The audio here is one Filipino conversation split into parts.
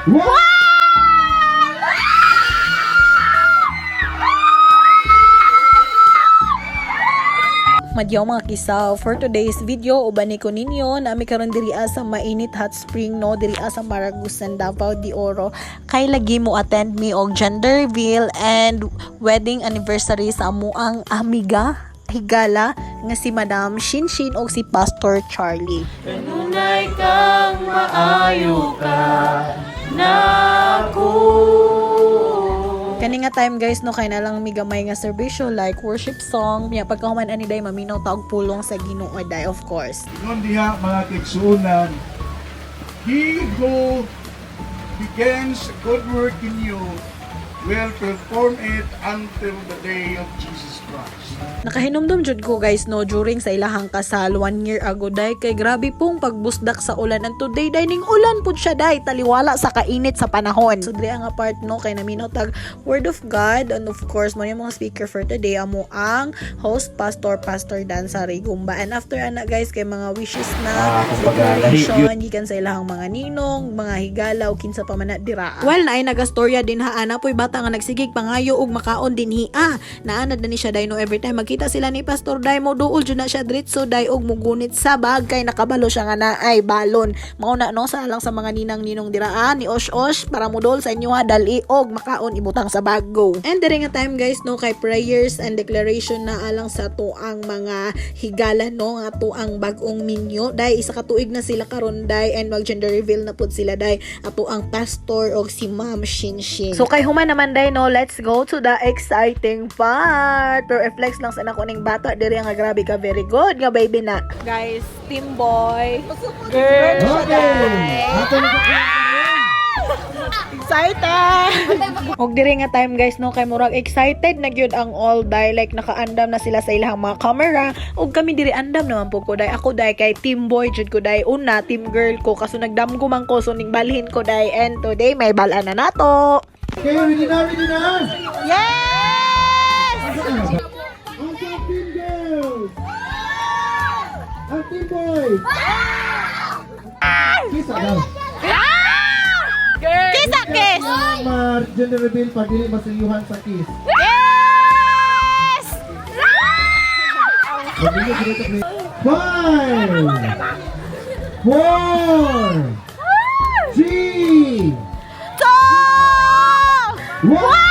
Wow! Madyaw mga kisaw, for today's video ubani ko ninyo na mi karon diri sa mainit hot spring no diri sa Maragusan, Davao de Oro, kay lagi mo attend mi og gender reveal and wedding anniversary sa amuang amiga higala nga si Madam Shinshin og si Pastor Charlie. Kanunay kang maayo ka naku. Kani nga time guys no kay na lang mi gamay nga serbisyo like worship song nya pagkahuman ani day maminaw ta og pulong sa Ginoo day of course. Ingon diha mga kigsuunan, He who begins a good work in you will perform it until the day of Jesus Christ. Nakahinumdum jud ko guys no during sa ilahang kasal 1 year ago day kay grabe pong pagbusdak sa ulan and today day ning ulan pud siya day taliwala sa kainit sa panahon. So diri ang part no kay naminaw tag word of God and of course mo yung mga speaker for today amo ang host Pastor Dan Sarigumba, and after ana guys kay mga wishes na declaration gikan sa ilahang mga ninong, mga higala o kinsa pa man na dira. Well na ay nagastorya din ha ana poy bata nga nagsigig pangayo og makaon din hiya. Naanad na ni siya day no every time magkita sila ni Pastor Day mo duol jud na siya diretso day og mugunit sa bag kay nakabalo siya nga naay balon. Mao na no sa lang sa mga ninang-ninong diraan ni Osh para mudol sa inyo ha dali og makaon ibutang sa bag go. And diri nga time guys no kay prayers and declaration na alang sa tuang mga higala no nga tuang bag-ong minyo day isa ka tuig na sila karon day and mag gender reveal na pud sila day ato ang pastor og si Ma'am Shinshin. So kay human naman day no let's go to the exciting part. Pero flex lang sa nako ning bata diri nga grabe ka very good nga baby na. Guys, team boy. Girl. Okay. Ato na Excited! Og diri nga time guys no kay murag excited na gyud ang all day like nakaandam na sila sa ilahang mga camera og kami diri andam naman pud ko day ako day kay team boy jud ko day una team girl ko kaso nagdamgo man ko so ning balhin ko day and today may balan na nato. Okay, ready na? Yes! Ang team girls! Ang team boys! Kiss daw. Kiss a kiss! Gender reveal pag dili masayuhan sa kiss. Yes! Pag dili dito please. 5 4 3 2 1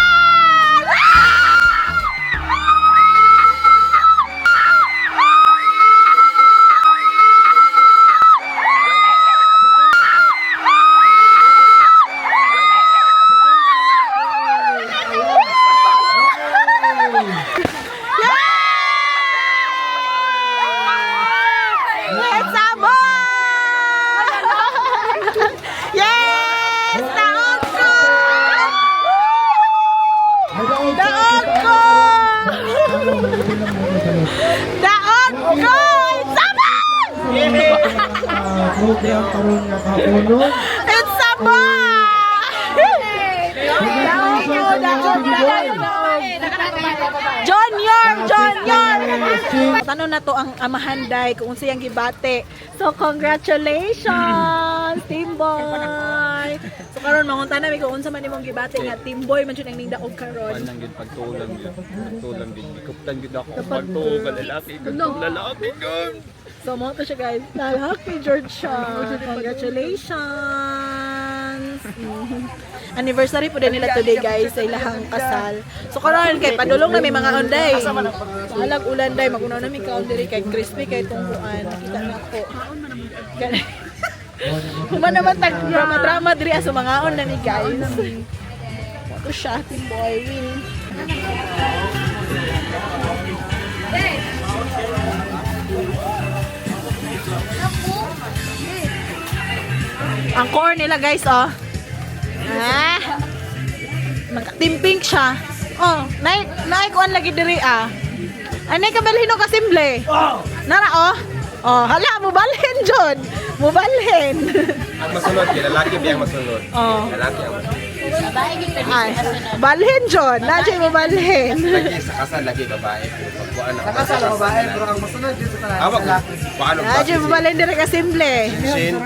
Yes, amo! Yes! Daog ko! Daog ko! Daog ko! Sama! program karon nga kapuno. It's sama! Daog ko! Daog ko! Junior! Tanong na to ang amahanday kung siyang gibate. So, congratulations, Team Boy! So, karon mangunta na kung unsa man imong gibate nga Team Boy man jud ang ningdaog karon. Panang yun, pagtulang yun. Pagtulang yun. Ikuptan yun ako. Pagtulang lalaki. Lalaki yun. So, mo to siya guys. Lalaki, George siya. Congratulations! Anniversary po din nila today guys sa ilahang kasal. So karon kay padulong na may mga onday. Alag ulan day magunaw na mi kaon diri kay crispy kay tungkuan. Nakita na ko. Human naman tag drama diri sa mga on na ni guys. Ito siya, team boy. Ang core nila guys oh. Team pink siya. Oh, naikuan lagi diri ah. Anay kabalhin o kasimple. Nara oh. Oh, hala mo balhin John. Mo balhin. Ang masunod, lalaki ba ang masunod? Oh. Lalaki ang masunod. Ay, balhin John. Nadya mo balhin. Lagi sa kasal, lagi babae. Pagkuhaan ako. Sa kasal, babae, pero ang masunod dito sa Awag ko. Paano ba? Nadya mo balhin diri kasimple. Sin.